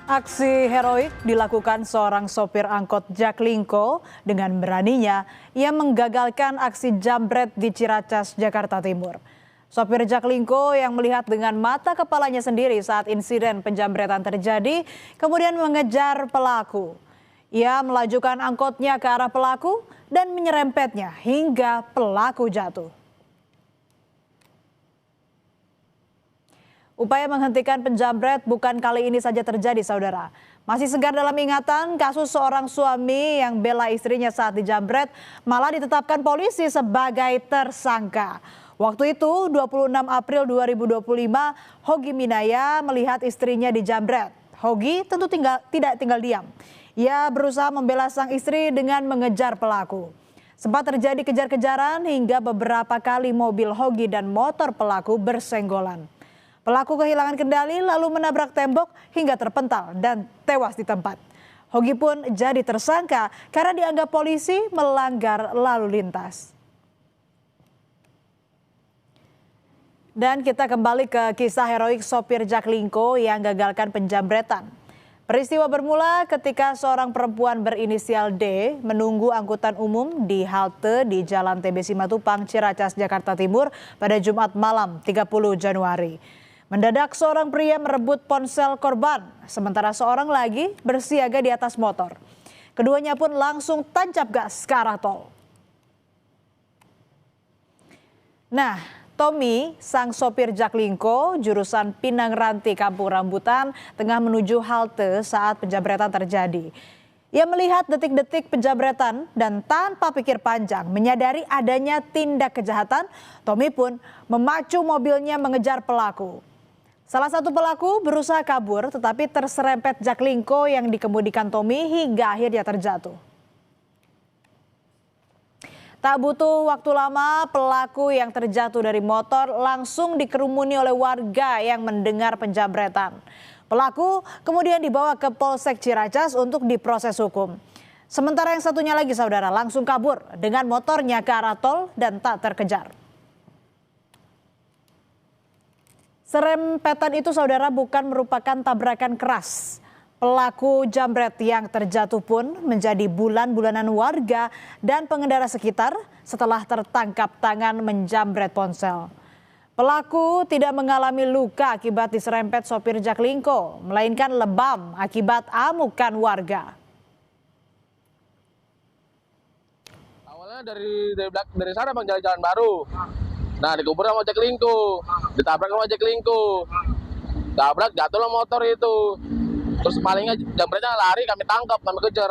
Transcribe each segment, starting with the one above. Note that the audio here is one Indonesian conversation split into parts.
Aksi heroik dilakukan seorang sopir angkot Jaklingko. Dengan beraninya, ia menggagalkan aksi jambret di Ciracas, Jakarta Timur. Sopir Jaklingko yang melihat dengan mata kepalanya sendiri saat insiden penjambretan terjadi, kemudian mengejar pelaku. Ia melajukan angkotnya ke arah pelaku dan menyerempetnya hingga pelaku jatuh. Upaya menghentikan penjambret bukan kali ini saja terjadi, saudara. Masih segar dalam ingatan kasus seorang suami yang bela istrinya saat dijambret malah ditetapkan polisi sebagai tersangka. Waktu itu 26 April 2025, Hogi Minaya melihat istrinya dijambret. Hogi tentu tidak tinggal diam. Ia berusaha membela sang istri dengan mengejar pelaku. Sempat terjadi kejar-kejaran hingga beberapa kali mobil Hogi dan motor pelaku bersenggolan. Pelaku kehilangan kendali lalu menabrak tembok hingga terpental dan tewas di tempat. Hogi pun jadi tersangka karena dianggap polisi melanggar lalu lintas. Dan kita kembali ke kisah heroik sopir Jaklingko yang gagalkan penjambretan. Peristiwa bermula ketika seorang perempuan berinisial D menunggu angkutan umum di halte di Jalan TB Simatupang, Ciracas, Jakarta Timur pada Jumat malam 30 Januari. Mendadak seorang pria merebut ponsel korban, sementara seorang lagi bersiaga di atas motor. Keduanya pun langsung tancap gas ke arah tol. Nah, Tommy, sang sopir Jaklingko jurusan Pinang Ranti, Kampung Rambutan, tengah menuju halte saat penjambretan terjadi. Ia melihat detik-detik penjambretan dan tanpa pikir panjang menyadari adanya tindak kejahatan, Tommy pun memacu mobilnya mengejar pelaku. Salah satu pelaku berusaha kabur tetapi terserempet Jaklingko yang dikemudikan Tommy hingga akhirnya terjatuh. Tak butuh waktu lama, pelaku yang terjatuh dari motor langsung dikerumuni oleh warga yang mendengar penjambretan. Pelaku kemudian dibawa ke Polsek Ciracas untuk diproses hukum. Sementara yang satunya lagi, saudara, langsung kabur dengan motornya ke arah tol dan tak terkejar. Serempetan itu, saudara, bukan merupakan tabrakan keras. Pelaku jambret yang terjatuh pun menjadi bulan-bulanan warga dan pengendara sekitar setelah tertangkap tangan menjambret ponsel. Pelaku tidak mengalami luka akibat diserempet sopir Jaklingko, melainkan lebam akibat amukan warga. Awalnya dari sana bang, jalan baru. Nah, dikubur sama Jaklingko, ditabrak sama Jaklingko, tabrak jatuhlah motor itu. Terus palingnya jambretnya lari, kami tangkap, kami kejar.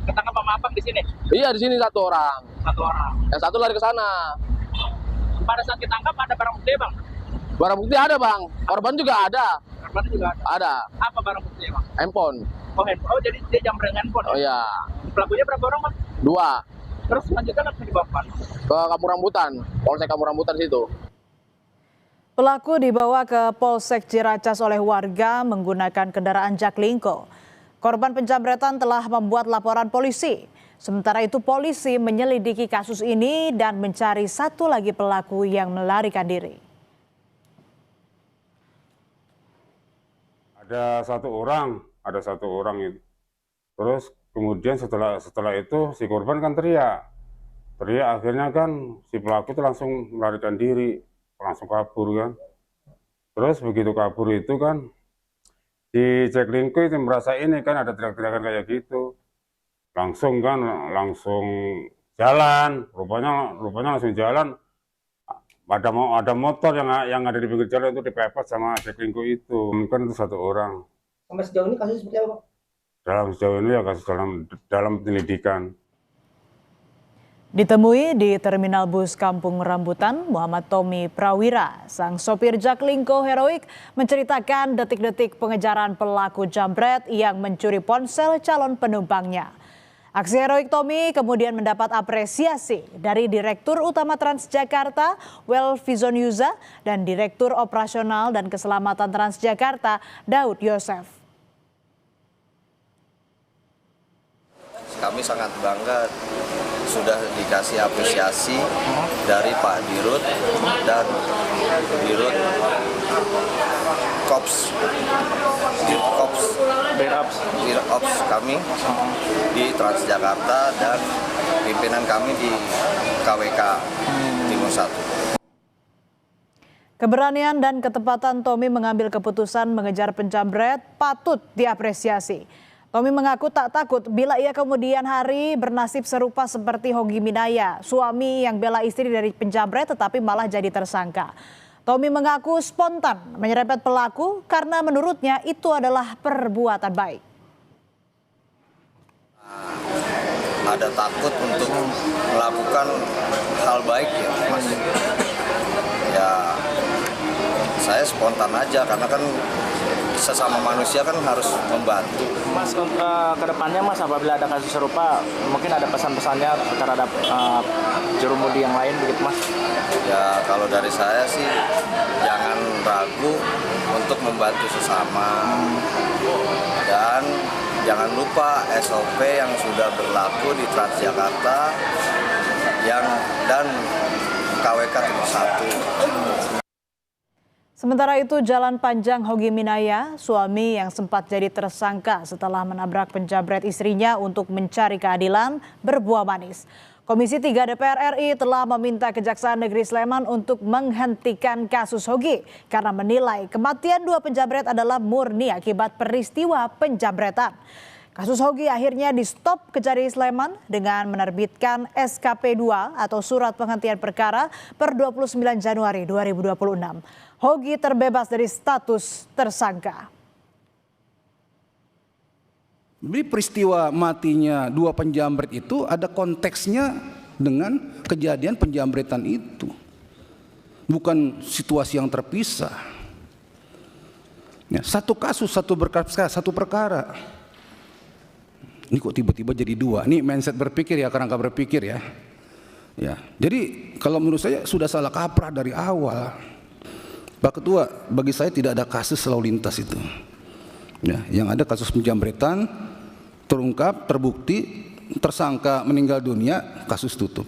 Ketangkap sama apa di sini? Iya, di sini satu orang. Satu orang. Yang satu lari ke sana. Pada saat ditangkap ada barang bukti, bang? Barang bukti ada, bang. Korban juga ada. Korban juga ada. Ada. Apa barang bukti, bang? Handphone. Oh, handphone. Oh, jadi dia jambret handphone. Oh iya. Pelakunya berapa orang, bang? 2. Terus selanjutnya langsung dibawa ke Kampung Rambutan, Polsek Kampung Rambutan situ. Pelaku dibawa ke Polsek Ciracas oleh warga menggunakan kendaraan Jaklingko. Korban penjambretan telah membuat laporan polisi. Sementara itu polisi menyelidiki kasus ini dan mencari satu lagi pelaku yang melarikan diri. Ada satu orang itu. Terus kemudian setelah itu si korban kan teriak akhirnya kan si pelaku itu langsung melarikan diri, langsung kabur kan. Terus begitu kabur itu kan si Jaklingko itu merasa ini kan ada teriak-teriakan kayak gitu, langsung jalan, rupanya langsung jalan. Ada motor yang ada di pinggir jalan itu dipepet sama Jaklingko itu, kan itu satu orang. Sampai sejauh ini kasus seperti apa, Pak? Sejauh ini ya kasus dalam penyelidikan. Ditemui di Terminal Bus Kampung Rambutan, Muhammad Tommy Prawira, sang sopir Jaklingko heroik, menceritakan detik-detik pengejaran pelaku jambret yang mencuri ponsel calon penumpangnya. Aksi heroik Tommy kemudian mendapat apresiasi dari Direktur Utama Transjakarta, Welfizon Yuza, dan Direktur Operasional dan Keselamatan Transjakarta, Daud Yosef. Kami sangat bangga sudah dikasih apresiasi dari Pak Dirut dan Dirut Dirkops kami di Transjakarta dan pimpinan kami di KWK Timur 1. Keberanian dan ketepatan Tommy mengambil keputusan mengejar penjamret patut diapresiasi. Tommy mengaku tak takut bila ia kemudian hari bernasib serupa seperti Hogi Minaya, suami yang bela istri dari penjamret tetapi malah jadi tersangka. Tommy mengaku spontan menyerempet pelaku karena menurutnya itu adalah perbuatan baik. Ada takut untuk melakukan hal baik ya, Mas. Ya, saya spontan aja karena kan sesama manusia kan harus membantu. Mas, ke depannya Mas, apabila ada kasus serupa, mungkin ada pesan-pesannya terhadap jurumudi yang lain begitu Mas? Ya, kalau dari saya sih jangan ragu untuk membantu sesama. Dan jangan lupa SOP yang sudah berlaku di Transjakarta dan KWK Timur 1. Sementara itu Jalan Panjang Hogi Minaya, suami yang sempat jadi tersangka setelah menabrak penjamret istrinya untuk mencari keadilan, berbuah manis. Komisi 3 DPR RI telah meminta Kejaksaan Negeri Sleman untuk menghentikan kasus Hogi karena menilai kematian dua penjamret adalah murni akibat peristiwa penjamretan. Kasus Hogi akhirnya di-stop Kejari Sleman dengan menerbitkan SKP 2 atau Surat Penghentian Perkara per 29 Januari 2026. Hogi terbebas dari status tersangka. Jadi peristiwa matinya dua penjamret itu ada konteksnya dengan kejadian penjamretan itu. Bukan situasi yang terpisah. Ya, satu kasus, satu perkara. Ini kok tiba-tiba jadi dua? Ini mindset berpikir ya, kerangka berpikir ya. Ya, jadi kalau menurut saya sudah salah kaprah dari awal. Pak Ketua, bagi saya tidak ada kasus lalu lintas itu. Ya, yang ada kasus penjamretan terungkap, terbukti, tersangka meninggal dunia, kasus tutup.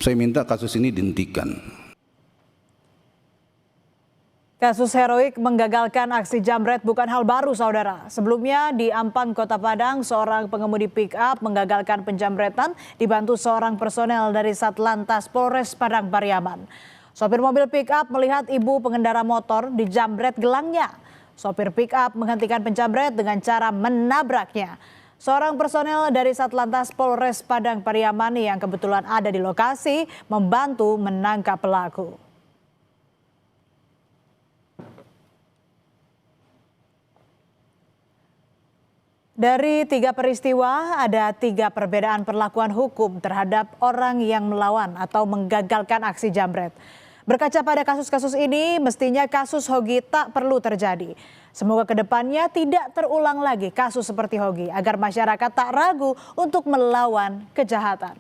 Saya minta kasus ini dihentikan. Kasus heroik menggagalkan aksi jamret bukan hal baru, saudara. Sebelumnya di Ampang, Kota Padang, seorang pengemudi pick-up menggagalkan penjamretan dibantu seorang personel dari Satlantas Polres Padang Pariaman. Sopir mobil pick-up melihat ibu pengendara motor dijamret gelangnya. Sopir pick-up menghentikan penjamret dengan cara menabraknya. Seorang personel dari Satlantas Polres Padang Pariaman yang kebetulan ada di lokasi membantu menangkap pelaku. Dari 3 peristiwa, ada 3 perbedaan perlakuan hukum terhadap orang yang melawan atau menggagalkan aksi jamret. Berkaca pada kasus-kasus ini, mestinya kasus Hogi tak perlu terjadi. Semoga kedepannya tidak terulang lagi kasus seperti Hogi, agar masyarakat tak ragu untuk melawan kejahatan.